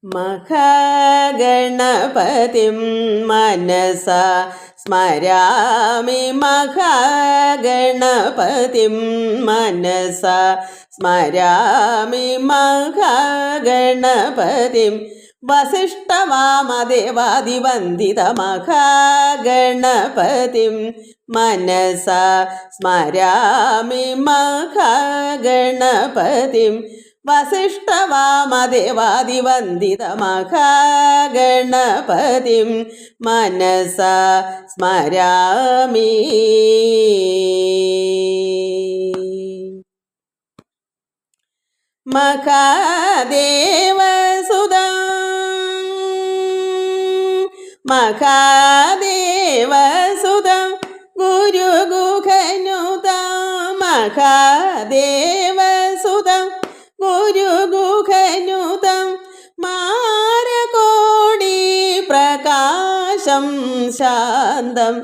മഹാഗണപതിം മനസാ സ്മരാമി മഹാഗണപതിം മനസാ സ്മരാമി മഹാഗണപതിം വസിഷ്ഠവാമദേവാദിവന്ദിതമഹാഗണപതിം മനസാ സ്മരാമി മഹാഗണപതിം വസിഷ്ഠവാമദേവാദിവന്ദിതമഹാഗണപതിം മനസാ സ്മരാമി. മഹാദേവസുതം മഹാദേവസുതം ഗുരുഗുഹനുതം മഹാദേവസുതം ഗുരുഗുഹനുതം മാരകോടി പ്രകാശം ശാന്തം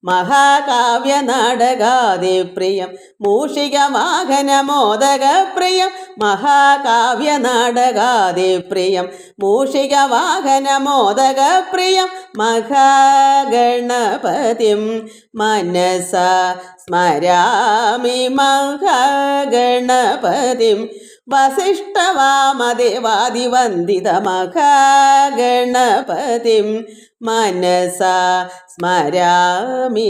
മഹാകാവ്യനാടകാദിപ്രിയം മൂഷികവാഹനമോദകപ്രിയം മഹാകാവ്യനാടകാദിപ്രിയം മൂഷികവാഹനമോദകപ്രിയം മഹാഗണപതിം മനസാ സ്മരാമി മഹാഗണപതിം വസിഷ്ഠവാമദേവാദിവന്ദിതമഹാഗണപതിം മനസാ സ്മരാമി.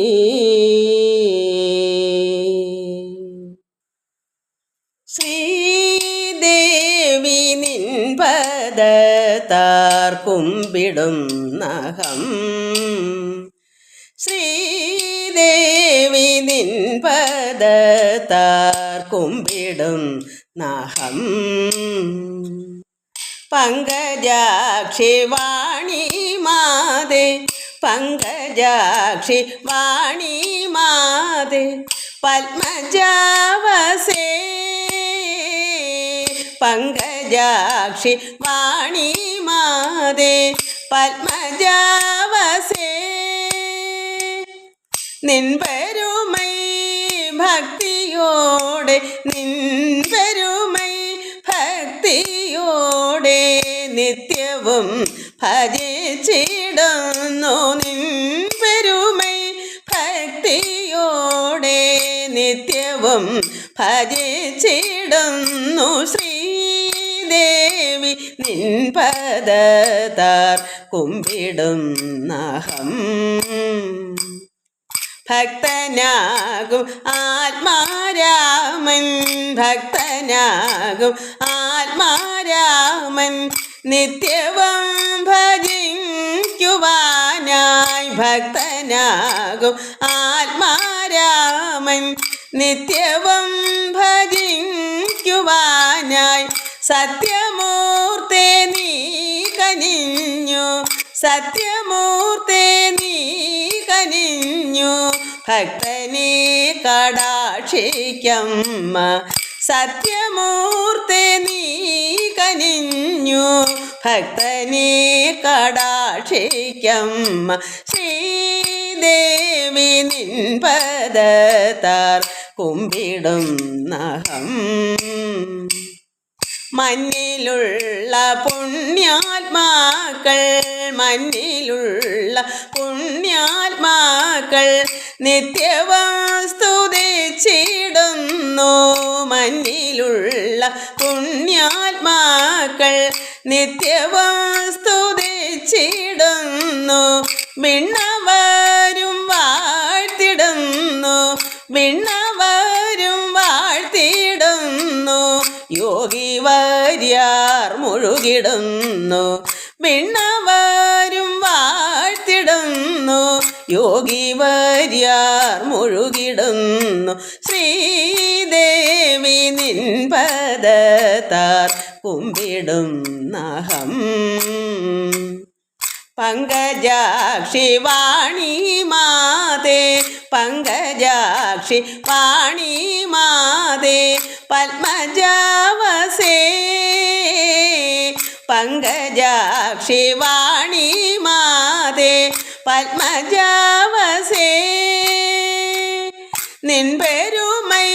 ശ്രീദേവി നിൻ പദത്താർ കുമ്പിടുന്നഹം ശ്രീദേവി നിൻ പദത്താർ കുമ്പിടുന്നഹം പങ്കജാക്ഷി വാണി മാതേ പങ്കജാക്ഷി വാണി മാതേ പത്മജാവസേ പങ്കജാക്ഷി വാണി മാതേ പത്മജാവസേ നിൻപെരുമൈ ഭക്തിയോടെ നിൻപെരുമൈ ഭക്തിയോടെ നിത്യവും ഭജിച്ചിടുന്നു നിൻപെരുമൈ ഭക്തിയോടെ നിത്യവും ഭജിച്ചിടുന്നു ശ്രീദേവി നിൻ പദത്താർ കുമ്പിടുന്നഹം ഭക്തനാകും ആത്മാരാമൻ ഭക്തനാകും ആത്മാരാമൻ നിത്യവും ഭജിക്കുവാനായി ഭക്തനാകും ആത്മാരാമൻ നിത്യവും ഭജിക്കുവാനായി സത്യമൂർത്തേ നീ കനിഞ്ഞു സത്യമൂർത്തേ നീ കനിഞ്ഞു ഭക്തനെ കടാക്ഷിക്കമ്മ സത്യമൂർത്തേ നീ കനിഞ്ഞു ഭക്തനെ കടാക്ഷിക്കമ്മ ശ്രീദേവി നിൻ പദത്താർ കുമ്പിടുന്നഹം മണ്ണിലുള്ള പുണ്യാത്മാക്കൾ മണ്ണിലുള്ള പുണ്യാത്മാക്കൾ നിത്യവും സ്തുതിച്ചിടുന്നു മണ്ണിലുള്ള പുണ്യാത്മാക്കൾ നിത്യവും സ്തുതിച്ചിടുന്നു വിണ്ണവരും വാഴ്ത്തിടുന്നു വിണ്ണവരും വാഴ്ത്തിടുന്നു യോഗിവര്യാർ മുഴുകിടുന്നു വിണ്ണവരും വാഴ്ത്തിടുന്നു യോഗിവര്യാർ മുഴുകിടുന്നു ശ്രീദേവി നിൻ പദത്താർ കുമ്പിടുന്നഹം പങ്കജാക്ഷി വാണി മാതേ പങ്കജാക്ഷി വാണി മാതേ പത്മജാവസേ പങ്കജാക്ഷി വാണി മാതേ പത്മജാവസേ നിൻപെരുമൈ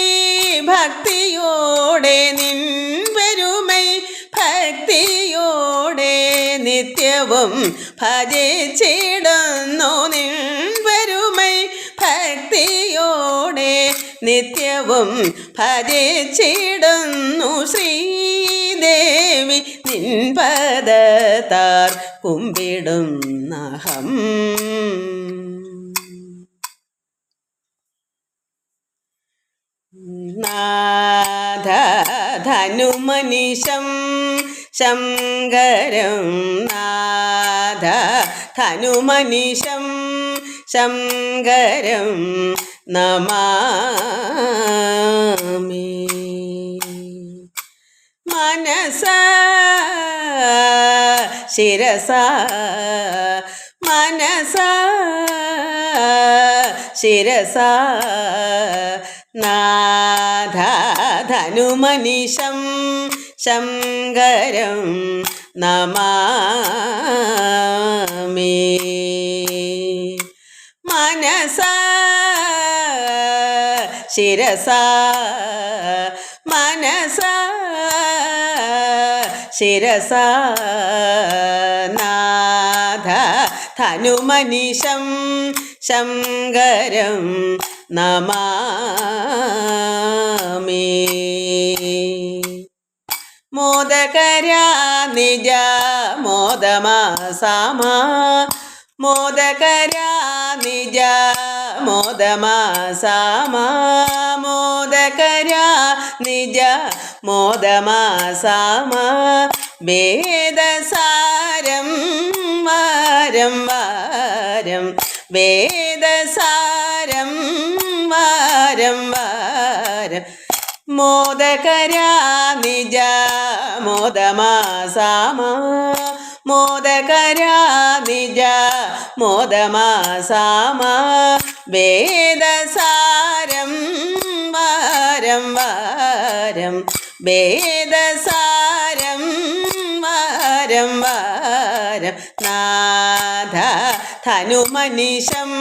ഭക്തിയോടെ നിൻപെരുമൈ ഭക്തിയോടെ നിത്യവും ഭജിച്ചിടുന്നു നിൻ പെരുമൈ ഭക്തിയോടെ നിത്യവും ഭജിച്ചിടുന്നു ശ്രീദേവി നിൻ പദത്താർ കുമ്പിടുന്നഹം. നാഥ ധനുമനിശം ശങ്കരം നാഥ ധനുമനിശം ശങ്കരം നമാമി. മനസ ശിരസ മനസ ശിരസ നാഥ ധനുമനിശം ശങ്കരം നമാമി. മനസ ശിരസ മനസ ശിരസ നാഥ ധനുമനിശം ശങ്കരം നമാമി. മോദകരാ നിജ മോദമാസാമ മോദകരാ നിജ മോദമാസാമ മോദകരാ നിജ മോദമാസാമ വേദസാരം വാരം വാരം വേദസാരം വാരം വാരം മോദകരാ നിജ മോദമാസാമ മോദകരാ നിജ മോദമാസാമ വേദസാരം വാരം വാരം വേദസാരം വാരം വാരം നാഥ ധനുമനിശം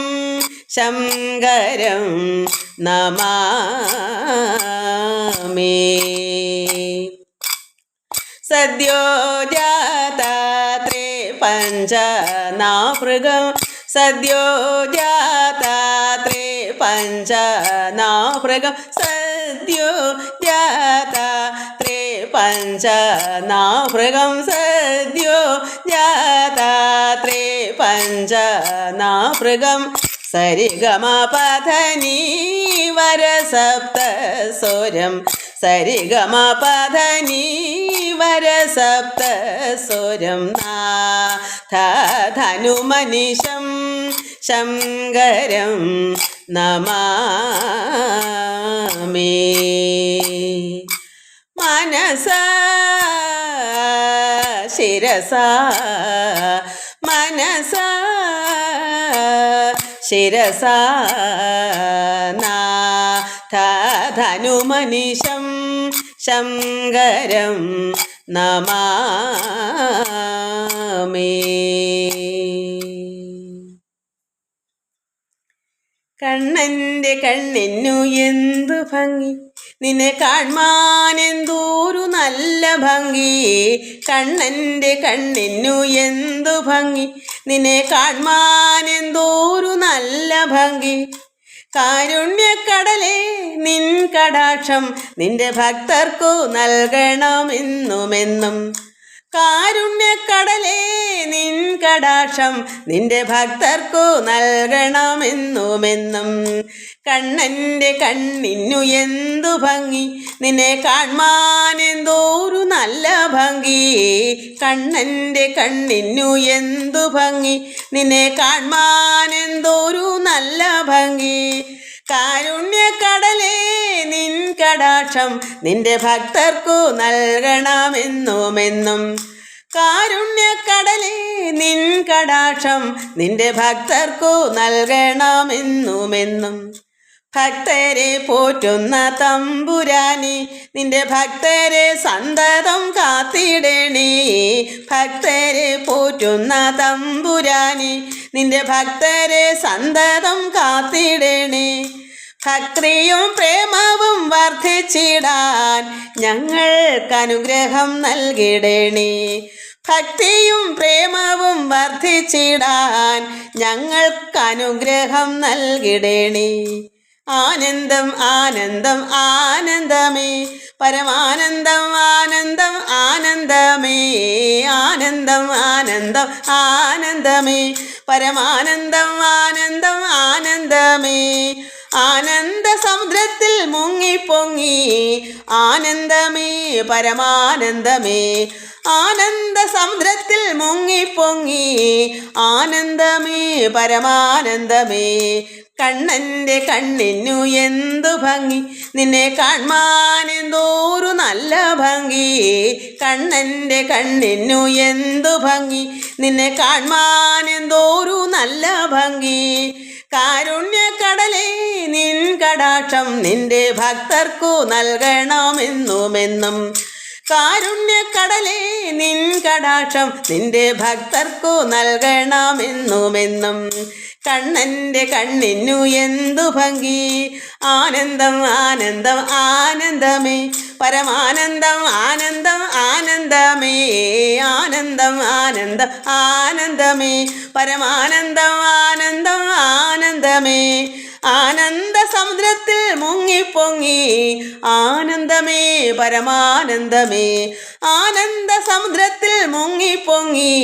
ശങ്കരം നമാമി. സദ്യോ ജാതാത്രേ പഞ്ചനാഭൃഗം സദ്യോ ജാതാത്രേ പഞ്ചനാഭൃഗം സദ്യോ ജാതാത്രേ പഞ്ചനാഭൃഗം സദ്യോ ജാതാത്രേ പഞ്ചനാഭൃഗം സരിഗമ പധനി വരസപ്തസ്വരം സരിഗമ പധനി വരസപ്തസ്വരം നാഥ ധനുമനിശം ശങ്കരം നമാമി. മനസ ശിരസ മനസ ശിരസ നാഥ ധനുമനിശം ശങ്കരം നമാമി. കണ്ണൻ്റെ കണ്ണിനു എന്തു ഭംഗി നിന്നെ കാൺമാൻ എന്തോരു നല്ല ഭംഗി കണ്ണൻ്റെ കണ്ണിനു എന്തു ഭംഗി നിന്നെ കാൺമാൻ എന്തോരു നല്ല ഭംഗി കാരുണ്യക്കടലേ നിൻ കടാക്ഷം നിന്റെ ഭക്തർക്കു നൽകണമെന്നുമെന്നും കാരുണ്യക്കടലേ നിൻ കടാക്ഷം നിന്റെ ഭക്തർക്കു നൽകണമെന്നുമെന്നും കണ്ണൻ്റെ കണ്ണിനു എന്തു ഭംഗി നിന്നെ കാൺമാൻ എന്തോരു നല്ല ഭംഗി കണ്ണൻ്റെ കണ്ണിനു എന്തു ഭംഗി നിന്നെ കാൺമാൻ എന്തോരു നല്ല ഭംഗി കാരുണ്യക്കടലേ നിൻ കടാക്ഷം നിന്റെ ഭക്തർക്കു നൽകണമെന്നുമെന്നും കാരുണ്യക്കടലേ നിൻ കടാക്ഷം നിന്റെ ഭക്തർക്കു നൽകണമെന്നുമെന്നും ഭക്തരെ പോറ്റുന്ന തമ്പുരാനി നിന്റെ ഭക്തരെ സന്തതം കാത്തിടണേ ഭക്തരെ പോറ്റുന്ന തമ്പുരാനി നിന്റെ ഭക്തരെ സന്തതം കാത്തിടണേ ഭക്തിയും പ്രേമവും വർദ്ധിച്ചിടാൻ ഞങ്ങൾക്കനുഗ്രഹം നൽകിടണേ ഭക്തിയും പ്രേമവും വർദ്ധിച്ചിടാൻ ഞങ്ങൾക്കനുഗ്രഹം നൽകിടേണേ. ആനന്ദം ആനന്ദം ആനന്ദമേ, പരമാനന്ദം ആനന്ദം ആനന്ദമേ. ആനന്ദം ആനന്ദം ആനന്ദമേ, പരമാനന്ദം ആനന്ദം ആനന്ദമേ. ആനന്ദ സമുദ്രത്തിൽ മുങ്ങിപ്പൊങ്ങി ആനന്ദമേ പരമാനന്ദമേ. ആനന്ദ സമുദ്രത്തിൽ മുങ്ങിപ്പൊങ്ങി ആനന്ദമേ പരമാനന്ദമേ. കണ്ണൻ്റെ കണ്ണിനു എന്തു ഭംഗി, നിന്നെ കാൺമാൻ എന്തോരു നല്ല ഭംഗി. കണ്ണൻ്റെ കണ്ണിനു എന്തു ഭംഗി, നിന്നെ കാൺമാൻ എന്തോരു നല്ല ഭംഗി. കാരുണ്യക്കടലേ നിൻ കടാക്ഷം നിന്റെ ഭക്തർക്കു നൽകണമെന്നുമെന്നും. കാരുണ്യക്കടലേ നിൻ കടാക്ഷം നിന്റെ ഭക്തർക്കു നൽകണമെന്നുമെന്നും. കണ്ണൻ്റെ കണ്ണിനു എന്തു ഭംഗി, ആനന്ദം ആനന്ദം ആനന്ദമേ, പരമാനന്ദം ആനന്ദം ആനന്ദമേ. ആനന്ദം ആനന്ദം ആനന്ദമേ, പരമാനന്ദം ആനന്ദം ആനന്ദമേ. ആനന്ദ സമുദ്രത്തിൽ മുങ്ങിപ്പൊങ്ങി ആനന്ദമേ പരമാനന്ദമേ. ആനന്ദ സമുദ്രത്തിൽ മുങ്ങിപ്പൊങ്ങി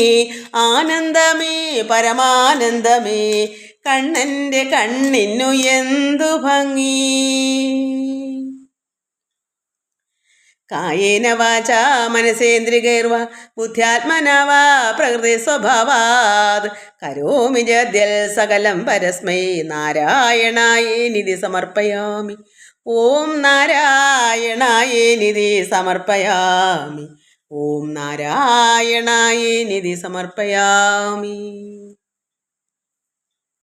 ആനന്ദമേ പരമാനന്ദമേ. കണ്ണൻ്റെ കണ്ണിനു എന്തു ഭംഗി. കായേന വാചാ മനസേന്ദ്രിയൈർവാ ബുദ്ധ്യാത്മനാ വാ പ്രകൃതി സ്വഭാവാത് കരോമി ജദ്യൽ സകലം പരസ്മൈ നാരായണായേനിധി സമർപ്പയാമി. ഓം നാരായണായേനിധി സമർപ്പയാമി. ഓം നാരായണായേനിധി സമർപ്പയാമി.